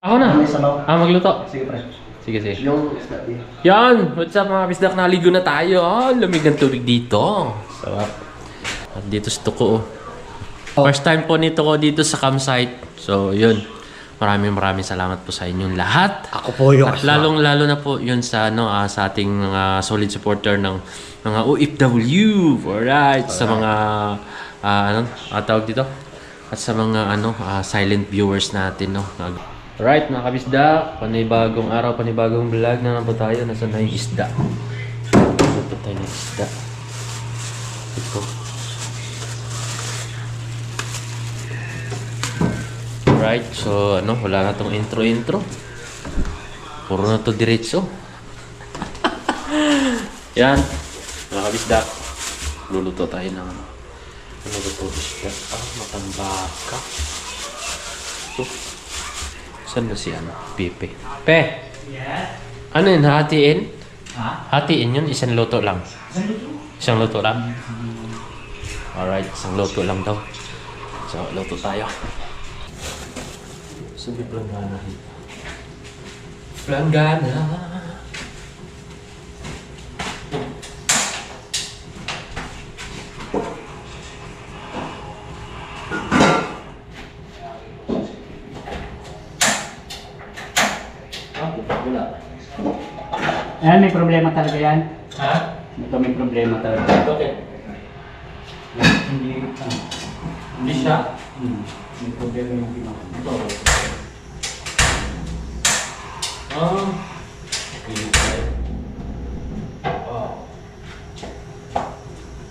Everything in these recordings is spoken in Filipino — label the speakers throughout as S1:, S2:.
S1: Ako na.
S2: May sabaw.
S1: Magluto.
S2: Sige, pre.
S1: Sige.
S2: Yung isda din.
S1: Yan! What's up mga bisdak? Naligo na tayo. Lamig ng tubig dito. Sarap. At dito sa Tuko. First time po nito ko dito sa campsite. So, yun. Maraming salamat po sa inyong lahat.
S2: Ako po yung
S1: At lalong-lalo na po yun sa, sa ating mga solid supporter ng mga OFW. Alright. Sa mga, tawag dito? At sa mga, silent viewers natin, no? Alright, mga kabisda. Panibagong araw, panibagong vlog na po tayo. Nasaan na yung isda? Nasaan tayo ng isda? Ito. Alright, so wala na tong intro. Puro na to diretso. Yan, mga kabisda. Luluto tayo ng ano ba ito isda? Matambaka. Ito. Saan na si Pepe? Pe!
S3: Yes?
S1: Ano yun, hatiin?
S3: Ha?
S1: Hatiin yun, isang luto lang.
S3: Isang luto?
S1: Isang luto lang? Alright, isang luto lang daw. So, luto tayo. Sabi planggana. Planggana.
S3: Ayan, may problema talaga yan.
S1: Ha?
S3: Ito may problema talaga.
S1: Okay.
S3: Hindi,
S1: Hindi siya?
S3: May problema yung pinaka.
S1: Ito. Ah. Okay.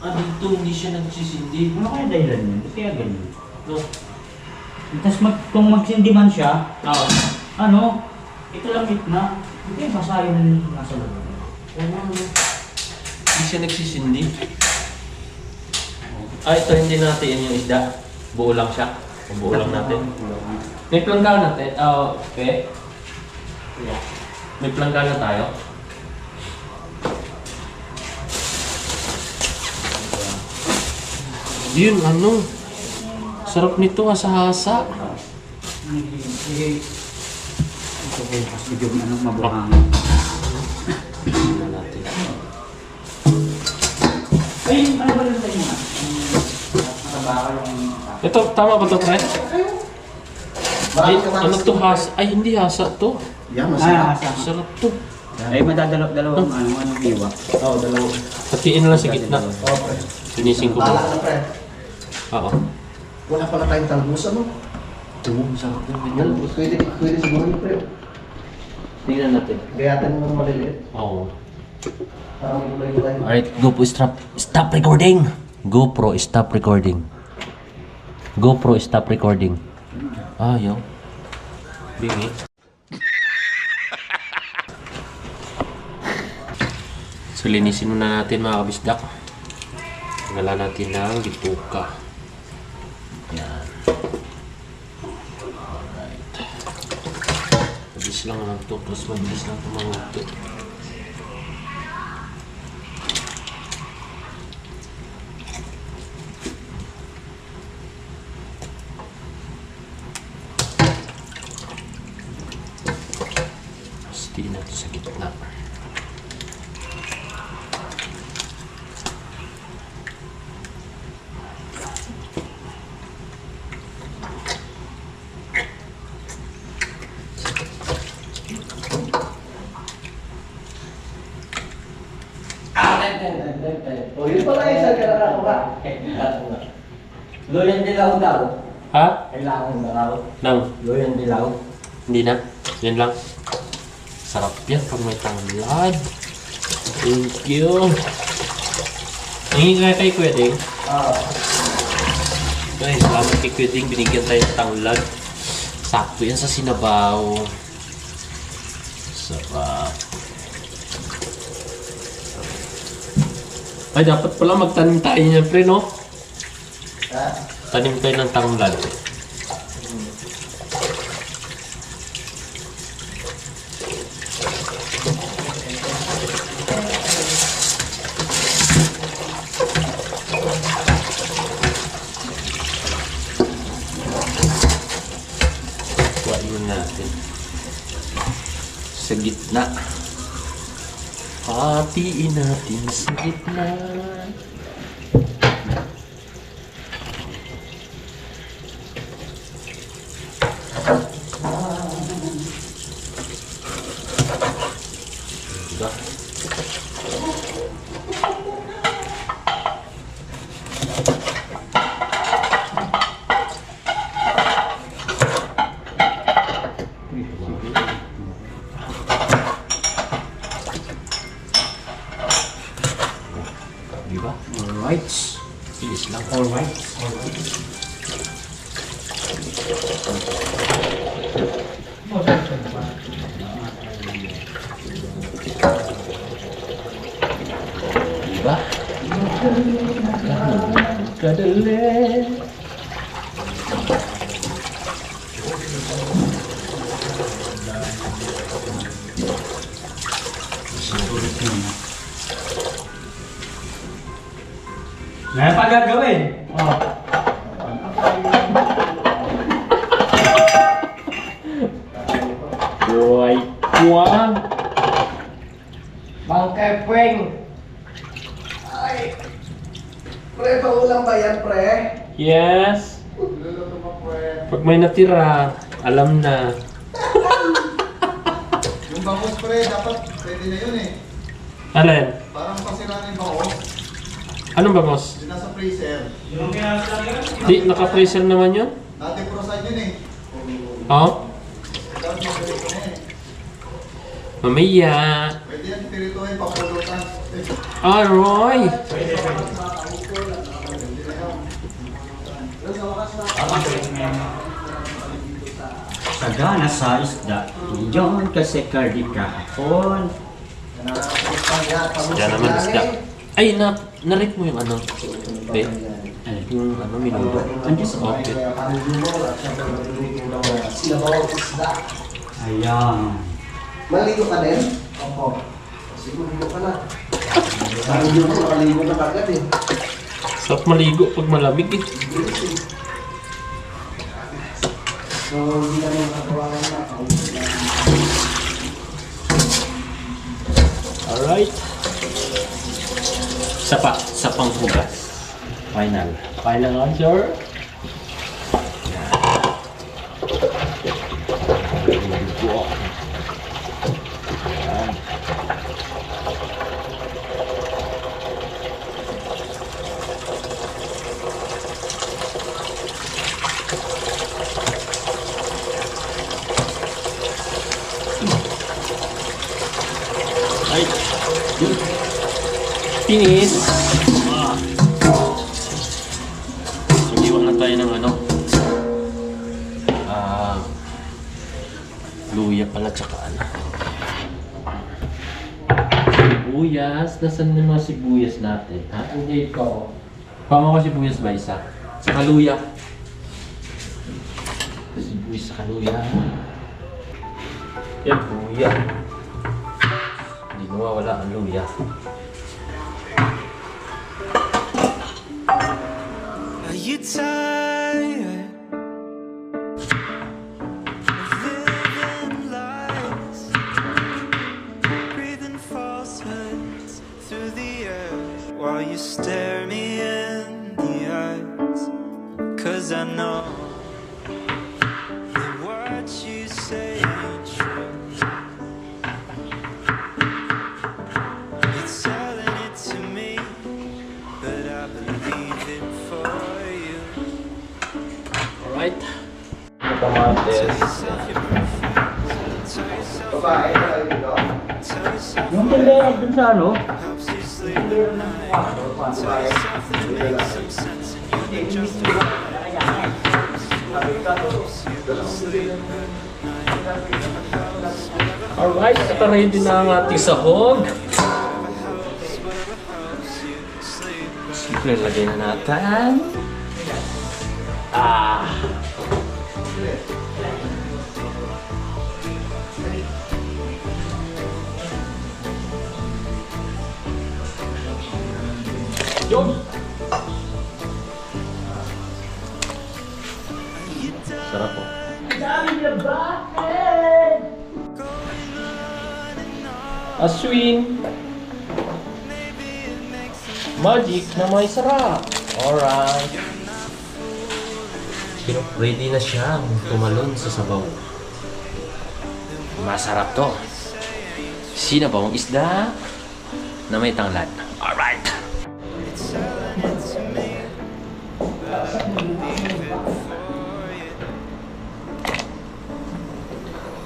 S1: Dito hindi siya nagsisindi.
S3: Ano kaya dahilan yun? Ba't kaya ganyan?
S1: No.
S3: Tapos kung magsindi man siya,
S1: Ah.
S3: ito lang na. Hindi, basahin na nasa loob.
S1: Hindi siya nagsisindi. Ito hindi natin yung isda. Buo lang siya. O buo lang natin. May planggana natin. Okay. May planggana tayo. Yun, sarap nito, hasa-hasa.
S3: Ito ko yung kasi yung mabuhangin.
S1: Tingnan natin.
S3: Ay, ano ba lang tayo nga? Nakabaka yung...
S1: Ito, tama ba ito, pre? Ay, ano to, hasa? Ay, hindi hasa to.
S2: Yan, masarap.
S1: Sarap to.
S3: Ay, madadalawang anong biwa.
S2: Oo, dalawa.
S1: Hatiin lang sa gitna.
S2: Oo, pre.
S1: Linisin ko
S2: Bala
S1: ba?
S2: na, pre.
S1: Oo.
S2: Wala pala tayong talbos, ano?
S1: Ito, sarap na.
S2: Yan, pwede siguro yun, pre.
S1: Tingnan natin.
S2: Gayatin mo ng maliliit.
S1: Oo.
S2: Parang gulay-gulay.
S1: Alright, GoPro stop recording. GoPro stop recording. GoPro stop recording. Yo. Bingi. So linisin muna natin mga kabisdak. Tingnan natin ng bituka. Yan. Alright. Mabilis lang naman ito. Mas mabilis lang ito mga ito. Pastiin natin sa gitna.
S2: O, yun pala yung isa ka nakakawa.
S4: Loyan dilaw daw.
S1: Ha?
S4: Kailangan daw.
S1: Nang?
S4: Loyan dilaw.
S1: Hindi na. Yan lang. Sarap yan pag may tanglad. Thank you. Hingin nga kay Kuya Ding. Guys, salamat kay Kuya Ding. Binigyan tayo ng tanglad. Sakto yan sa sinabaw. Sarap. Ay, dapat pala magtanim tayo niyan, pre, no? Tanim tayo ng tanglad. natin. sa gitna. Hatiin natin sa gitna. Diba? Diba? Alright. Bilis lang. Alright. Diba? Kadali.
S4: May pa gagawin. Oh.
S1: Boy, kuwang.
S4: Bangkay pweng.
S2: Ay! Pre, paulang ba yan, pre?
S1: Yes.
S2: Luluto mo, pre.
S1: Pag may natira, alam na.
S5: Yung bangus pre, dapat pwede na yun eh.
S1: Alin?
S5: Parang pasiraan yung bangus.
S1: Anong bangos?
S5: Yung nasa freezer.
S1: Di, naka-freezer naman yun?
S5: Natiprosan yun eh.
S1: Oo.
S5: Dapat mabilis na eh.
S1: Mamaya.
S5: Pwede yan pirituhin, papulutan.
S1: Aroy!
S4: Sagana sa isda. Yun kasi kardi kahapon.
S1: Yan naman isda. Ay, na-rate mo yung ano? Wait. Yung ano, minuto.
S4: Andiyan sa
S1: Okay.
S2: Sinabaw isda.
S4: Ayan.
S2: Maligo ka din? Opo. Siguro ligo ka na. Sabi niyo ko, nakaligo na agad eh.
S1: Sarap maligo pag malamig eh.
S2: So, hindi na makagawa na.
S1: Alright. Isa pang hugas. Final. Final answer. Right. Finish. Iwan na tayo ng ano. Luya pala tsaka ano. Sibuyas. Nasaan yung mga sibuyas natin? Ha?
S4: Hindi ko.
S1: Pama ko sibuyas ba isa? Saka luya. Sibuyas saka luya. Yan, luya. Hindi nawawala ang luya.
S6: Are you tired of living lies, breathing falsehoods through the air while you stare me in the eyes? 'Cause I know that what you say ain't true. It's telling it to me, but I believe it for you.
S1: Alright. Kamates.
S2: Babae na kayo dito.
S4: Yung pala dun sa ano?
S6: Helps you sleep at night. Tell yourself that it makes some sense and you can justify it.
S1: Alright, naka-ready na ang ating sahog. Simple, lagay na natin. Yun! Sarap po. Aswin. Magic na may sarap. Alright. Ready na siyang tumalon sa sabaw. Masarap to. Sinabawang isda na may tanglad. Alright.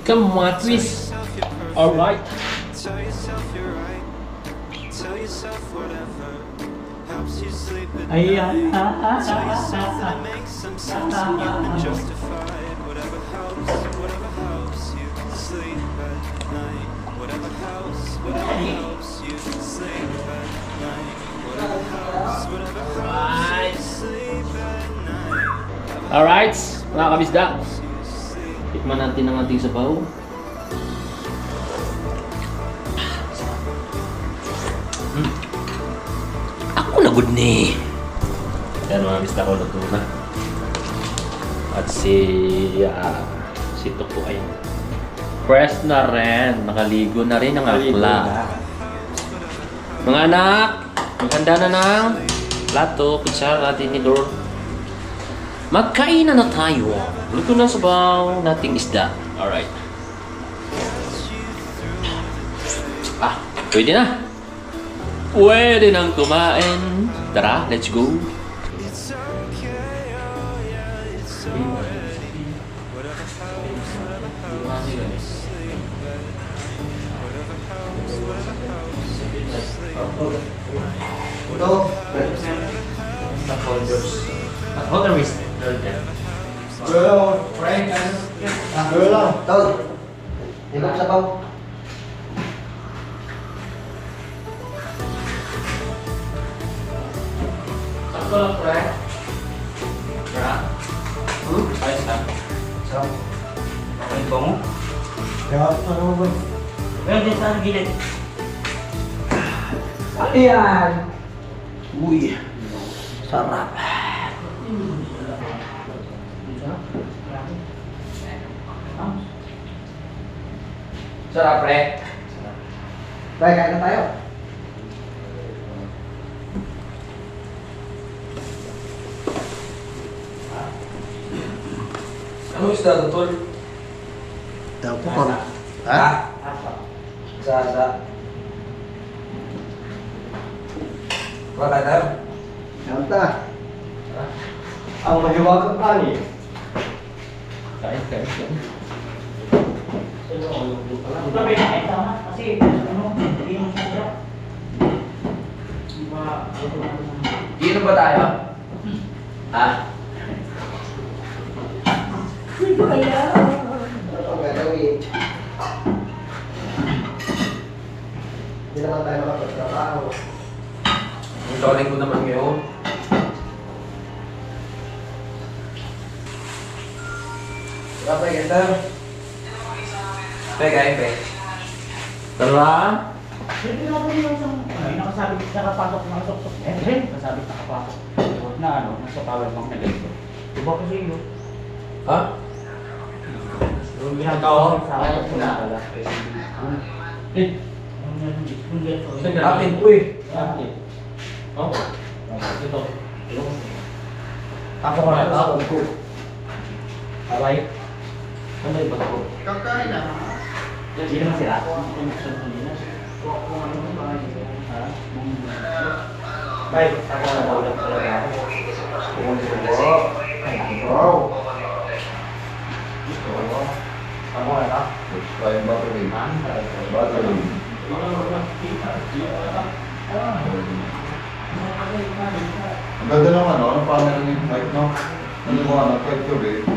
S1: Come mga twist. Alright.
S6: Tell yourself you're right. Tell yourself whatever helps you sleep at night.
S4: Ayan.
S6: Tell yourself that it makes some sense and you can justify it. Whatever helps you sleep at night. Whatever helps you sleep at night. Whatever helps you sleep at night.
S1: Alright, mga kabisda. Tikman natin ang ating sabaw. Ako na good ni. Yan mga kabisda ko, luto na. At si Tuko ay fresh na rin. Nakaligo na rin ang akla. Mga anak, maghanda na ng plato, kutsara, tinidor. Magkainan na tayo. Luto na sabaw nating isda. Alright. Pwede na. Pwede nang kumain. Tara, let's go.
S6: It's okay, oh yeah, it's already. Whatever helps you sleep at night. Whatever helps you sleep at night.
S2: Ito.
S1: Hold the wrist.
S2: Girl, Frank, girl lang. Tawag. Ikot sa baw.
S1: Sakto lang, pre. Tara. Ayos lang.
S2: Sa.
S4: Ay, bango.
S2: Kaya, ano ba?
S4: Meron din sa gilid.
S2: Ayan. Uy. Sarap.
S1: Sarap, pre.
S2: Tay, kain na tayo.
S1: Ano isda, Tol?
S2: Daw po kon. Ha? Sa.
S1: Wala na.
S2: Kanta.
S4: Ang mahiwagang kani.
S1: Kain.
S4: Ito ba yung tama? Kasi ano, hindi mo siya.
S1: Inom ba tayo? Ha?
S2: Ano ang gagawin? Hindi naman tayo makapagtrabaho.
S1: Ang tawagin ko naman ngayon.
S2: Apa ya, Ganda?
S1: Kain. Tara.
S4: Hindi na ako yung ay nakasabit nakapasok ng sok-sok. Nakasabit nakapasok. Na ano, nasa power bank na ganito. Diba kasi yun?
S1: Ha?
S4: Yung ginagawa sa akin na pala.
S1: Akin, uy. Oh. Ito.
S4: Ako ko na ako ko. Alay. Ano ba ko?
S5: Kakain na.
S4: Hindi naman sila. Baik, ako na ulit talaga ako.
S2: Wow.
S4: Ako na ta.
S5: Kaya battery. Battery. Ang ganda naman, no? Ano paano yung mic, no? Naliwanag kahit gabi.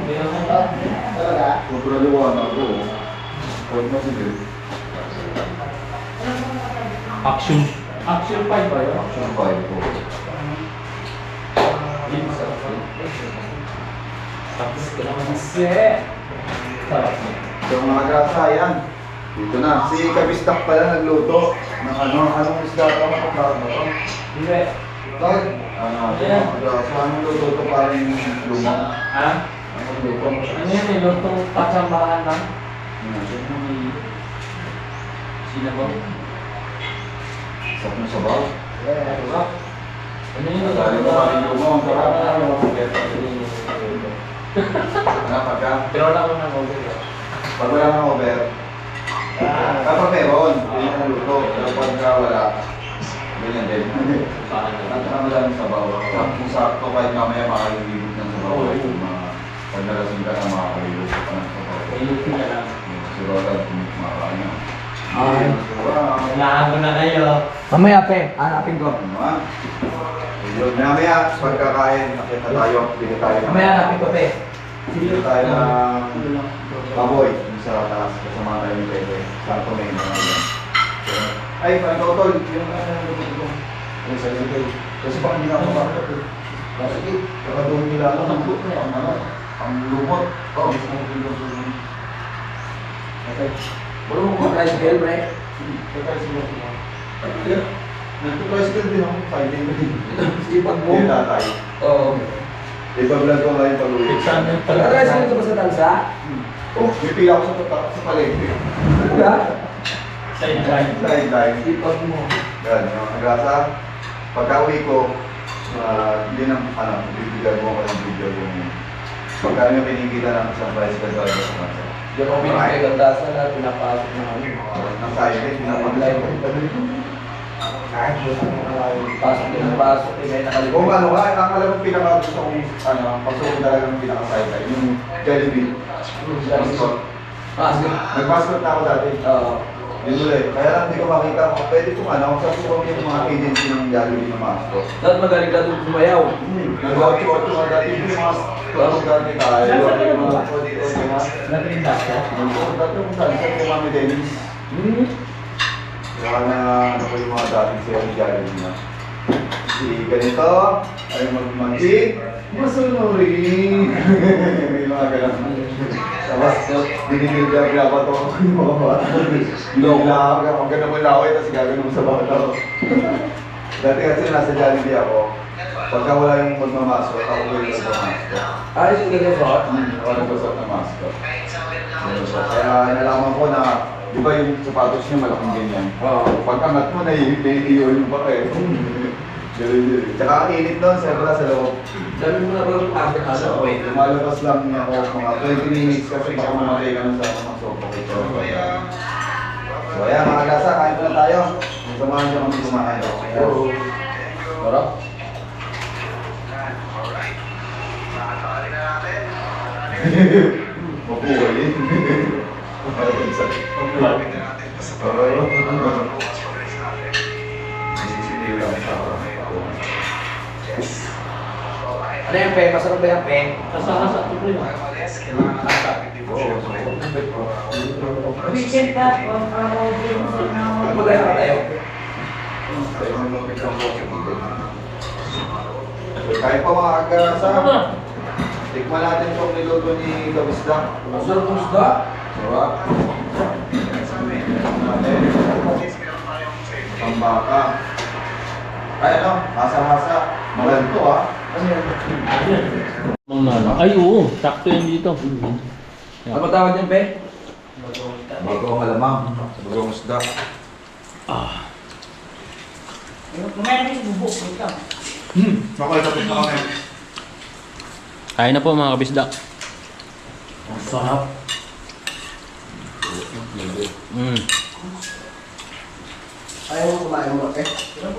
S2: Talaga?
S5: Sobrang liwanag ko. Huwag na sige.
S1: Action 5 ba yun?
S5: Action 5 ko.
S1: Tapos ko naman kasi.
S5: So mga kasayan, dito na. Si Kabistak pala nagluto ng anong isda ito?
S1: Hindi.
S5: Tawag? Anong luto ito parang lumang?
S1: Ha?
S5: Anong luto?
S1: Ano yan eh? Lutong patsambahan lang. Sino ba?
S5: Sarap ng sabaw.
S1: Ano yun?
S5: Dali mo kalilo mo. Ang sarap. Ano pagka?
S1: Pero wala ko ng over.
S5: Pag wala kang over, kapag meron, hindi na luto. Pero pagka wala, ganyan din. Nagkamala ng sabaw. Kung sakto kahit mamaya makalilibot ng sabaw. Pag nalasing ka na makakalibot ka pa ng sabaw.
S1: Ilutin na lang.
S5: Si Roda, kumakain na.
S3: Ay.
S1: Kailangan ko na kayo.
S3: Mamaya, pe. Hanapin ko.
S5: Yun, mamaya, pagkakain, nakita tayo, bili tayo.
S3: Mamaya hanapin ko, pe.
S5: Bili tayo ng baboy sa taas, kasama tayo ni Pepe. Sakto may mga yan. Ay, parang totol, yung ay, sige. Kasi baka hindi na ako makakot eh. Kasi, kakaduhin nila ako ng buto, ang lumot. Oo. Okay.
S3: Wala mo kung tricycle, pre.
S5: Nagpo-tricycle din ako, Friday na din.
S3: Sipag mo.
S5: Hindi tatay.
S3: Oo.
S5: Iba-vlog ko ngayon pag-uwi.
S3: Tricycle ka ba sa tansa?
S5: Oh, may pila ako sa palengke.
S3: Wala.
S5: Side-line.
S3: Sipag mo.
S5: Yan, yung agasa. Pagka-uwi ko, hindi na, bibigyan mo ako ng video yung pagka yung kinikita ng isang tricycle driver sa kansa.
S3: Diyan ako pinagkagandasa na pinapasok na kami.
S5: Ng side, pinapag-live.
S3: Kahit pasok din ang pasok, eh, may nakalimutan.
S5: Kung ano ka, ang alam mo pinaka-gusto kong, pagsuko talaga ng pinaka-side-line, yung Jollibee. Mascot.
S3: Ah, sige.
S5: Nag-mascot na ako dati. Yun ulit. Kaya lang hindi ko makita kung pwede kung kung sasuko yung mga agency ng Jollibee na mascot.
S3: Dapat magaling ka doon sumayaw.
S5: Nag-8 nga dati yung mga klasong dati tayo. Yung mga audio na.
S1: Nagrindas ka?
S5: Dati kung saan yung Mami Dennis. Kaya na ano po yung mga dating siya ni Jollibee na. Si ganito, ay mag-manchit, masunurin. Yung mga ganun. Tapos, dinigil-gil ba ito yung mga bata. Hindi lang, maganda mo laway, tapos gagano mo sa bata. Dati kasi nasa Jollibee ako, pagka wala yung magmamasok, ako ko yung magmamasok.
S3: Ay, sige ka sa
S5: Ako nagpasok na mascot. Kaya nalaman ko na, di ba yung sapatos niya malaking ganyan? Pagkangat mo, naiiyo yung baka eh. Tsaka ang init doon, siyempre sa loob.
S3: Dami mo na ba yung pasok ka sa
S5: Wait, lumalabas lang niya ako mga 20 minutes kasi baka mamatay ka na sa mga sopa ko. So ayan mga gasa, kain pa na tayo. Samahan niyo kami kumain.
S3: Sarap.
S5: Mabuhay eh.
S3: Ano yung pe? Masarap ba yung pe?
S1: Kasa-kasa ito po yun.
S4: Weekend ka,
S3: Magaya ka tayo.
S5: Kahit pa mga agasa, tikman natin itong niluto ni Kabisda.
S3: Masarap ang isda.
S5: Sarap. Natin. Pambaka. Ay ano, hasa-hasa. Maganto ah.
S1: Ay, oo. Sakto yan dito.
S3: Ano tawag yung pe?
S5: Bagong malamang. Bagong isda.
S4: Mamaya na yung bubuk. Wait lang.
S5: Makalapit na kami.
S1: Kain na po mga kabisda.
S3: Ang sarap.
S2: Ayaw mo kumain mo, eh.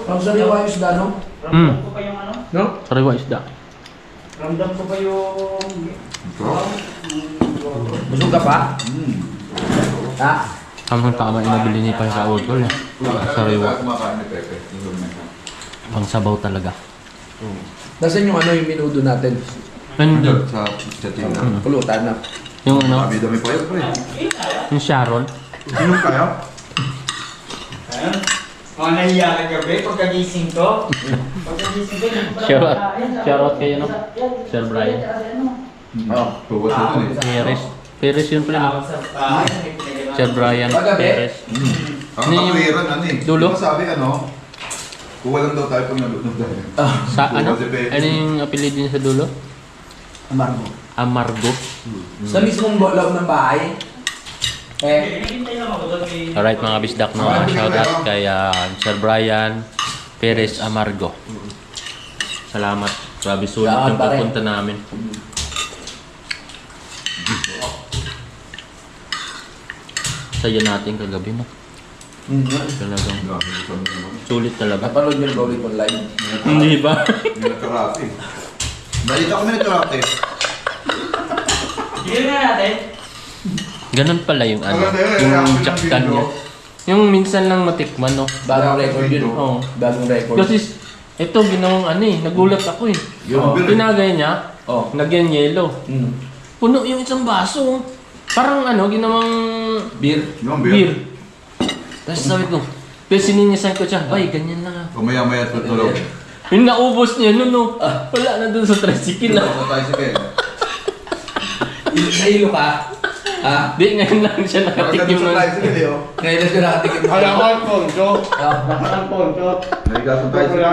S3: Ang sariwa yung isda, no?
S4: Ramdam ko pa yung ano?
S3: No?
S1: Sariwa isda.
S4: Ramdam ko pa yung...
S3: Busog ka pa? Ha?
S1: Tamang-tama yung nabili ni Pai Raul ko. Sariwa.
S5: Kumakain ni Pepe.
S1: Pang sabaw talaga.
S3: Nasaan yung ano yung minudo natin?
S1: Hindi.
S5: Sa Tina.
S3: Pulutan na.
S1: Yung ano,
S5: Dami pa yun, pre.
S1: yung Sharon.
S5: Inom kayo?
S4: Mga nahiya ka gabi pagkagising ko. Pagkagising ko, hindi ko pala
S1: Shoutout.
S4: makain.
S1: Shoutout kayo, no? Sir Brian.
S5: Tuwas na dun eh.
S1: Perez. Perez yun pala. Sir Brian
S3: Paggabi?
S1: Perez.
S5: Ang
S1: Ano yung
S5: kapaliran, ano eh.
S1: dulo?
S5: Di ba sabi, ano? Kuha lang daw tayo pag nalunod tayo.
S1: Sa ano? Ano yung apelido niya sa dulo?
S3: Amargo.
S1: Amargo.
S3: Sa mismong loob ng bahay?
S4: Hinihintay lang ako doon kay...
S1: Alright mga bisdak, no? Shoutout kay Sir Brian Perez Amargo. Salamat. Grabe sulit yung pupunta namin. Saya natin kagabi, no? Talagang sulit talaga.
S2: Napanood nyo na ba ulit online?
S1: Hindi ba?
S5: Hindi na karate. Balita ko may karate.
S4: Sige na natin.
S1: Ganun pala yung ano,
S5: Maganda yun,
S1: yung
S5: reaction ng
S1: chapkan
S5: video.
S1: niya. Yung minsan lang matikman, no?
S2: Bagong record yun.
S1: Oo.
S2: Bagong record.
S1: Kasi ito ginawang ano eh, nagulat ako eh.
S2: Yung
S5: beer.
S1: Pinagay niya,
S2: Oh.
S1: lagyan yelo.
S2: Mm.
S1: Puno yung isang baso. Parang ano, ginawang
S2: Beer.
S5: Yung
S1: beer. Tapos sabi ko, pero sininisan ko siya, bay, ganyan lang ah.
S5: Kumaya-maya tutulog.
S1: Yung naubos niya, no. Wala na dun sa tricycle ah.
S5: Ako tayo sige.
S2: Nahilo ka? Ha?
S1: Di, ngayon lang siya nakatikim
S5: Sa
S1: nun.
S5: tayo sige, Leo.
S2: Ngayon lang siya nakatikim.
S3: poncho. Ang poncho.
S5: Naigasan tayo sige.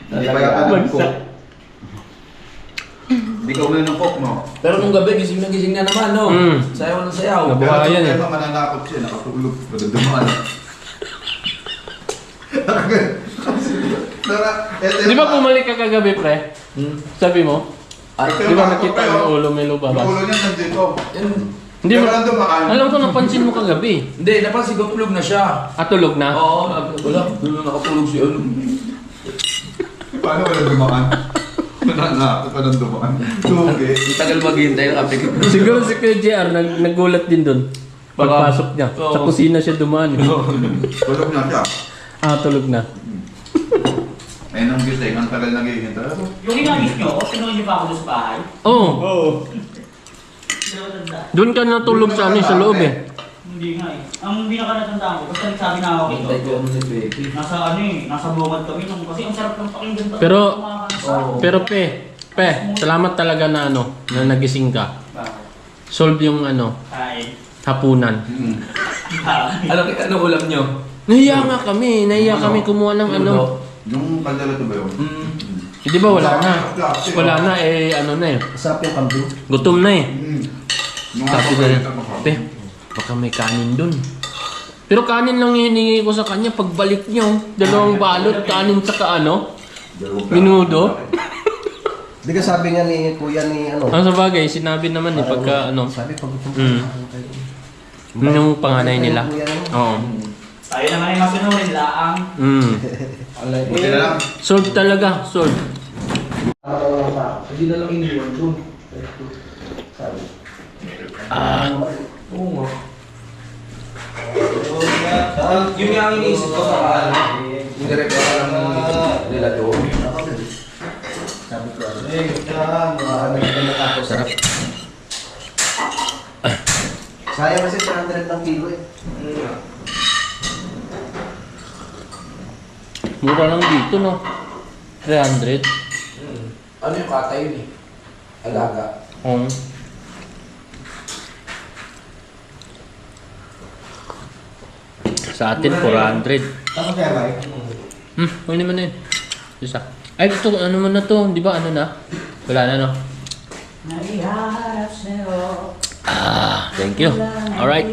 S5: Hindi pa yata ng coke. Hindi ka uli ng coke, no?
S2: Pero nung gabi, gising na naman, no?
S1: Mm.
S2: Sayaw ng sayaw.
S1: Nabu- Buhayan eh.
S5: Pero mananakot siya, nakatulog. Madadumaan.
S1: Di ba bumalik ka kagabi, pre?
S2: Hmm.
S1: Sabi mo? Di ba nakita yung ulo may
S5: Yung
S1: lubabas?
S5: ulo niya nandito.
S1: Hindi
S5: Pero
S1: mo,
S5: nandun makaan.
S1: alam ko napansin mo kagabi.
S2: Hindi, napansin ko tulog na siya.
S1: Tulog na?
S2: Oo, wala. Doon na nakatulog si ano.
S5: Paano wala dumaan? Nananakot pa ng dumaan. Tugi.
S2: Ang tagal maghihintay ng apik.
S1: Siguro si Kuya JR nagulat din doon. Pagpasok niya.
S2: Oo.
S1: Sa kusina siya dumaan.
S5: Tulog na siya.
S1: Tulog na.
S5: Eh, nung gising, ang tagal naghihintay.
S4: Yung ginamit nyo, pinuha nyo pa ako doon sa bahay.
S1: Oo.
S4: Hindi ako tanda.
S1: Doon ka natulog sa ano, sa loob eh.
S4: Hindi nga eh. Ang pinaka-natandaan ko, basta nagsabi na ako dito.
S2: Hintay ko ano si Pepe.
S4: Nasa ano eh, nasa bungad kami nung kasi ang sarap ng pakinggan to.
S1: Pero-
S2: Oo.
S1: Pero pe, salamat talaga na ano, na nagising ka. Solve yung ano,
S4: Ay.
S1: hapunan.
S2: Ano ulam nyo?
S1: Nahiya nga kami, kumuha ng ano.
S5: Yung kaldera to ba yun?
S1: Eh, di ba wala na? Wala na eh, ano na eh.
S2: Masarap yung kambing.
S1: Gutom na eh.
S5: Yung
S1: Sabi ko na, pe, baka may kanin dun. Pero kanin lang hiningi ko sa kanya pagbalik niyo. Dalawang balot, kanin tsaka ano, minudo.
S3: Di ka sabi nga ni kuya ni ano.
S1: Ang sa bagay, sinabi naman eh, pagka ano,
S3: Sabi pag
S1: yung panganay nila. Oo.
S4: Tayo naman yung masunurin laang.
S5: Buti na lang.
S1: Solve talaga, solve.
S2: Hindi na lang iniwan doon.
S3: Sabi.
S2: Oo nga. Yun nga ang iniisip ko sa indirect ko lang nila doon.
S3: Sabi ko ano.
S1: Sarap.
S3: Sayang kasi 300 ng kilo eh.
S1: Mura lang dito, no? 300.
S2: Ano yung kata yun eh? Alaga.
S1: Oo. Sa atin, 400.
S3: Tapos kaya ba?
S1: Huwag naman na yun. Isa. Ay, ito, ano man na to? Di ba ano na? Wala na, no?
S4: Naiharap sa'yo.
S1: Thank you. Alright.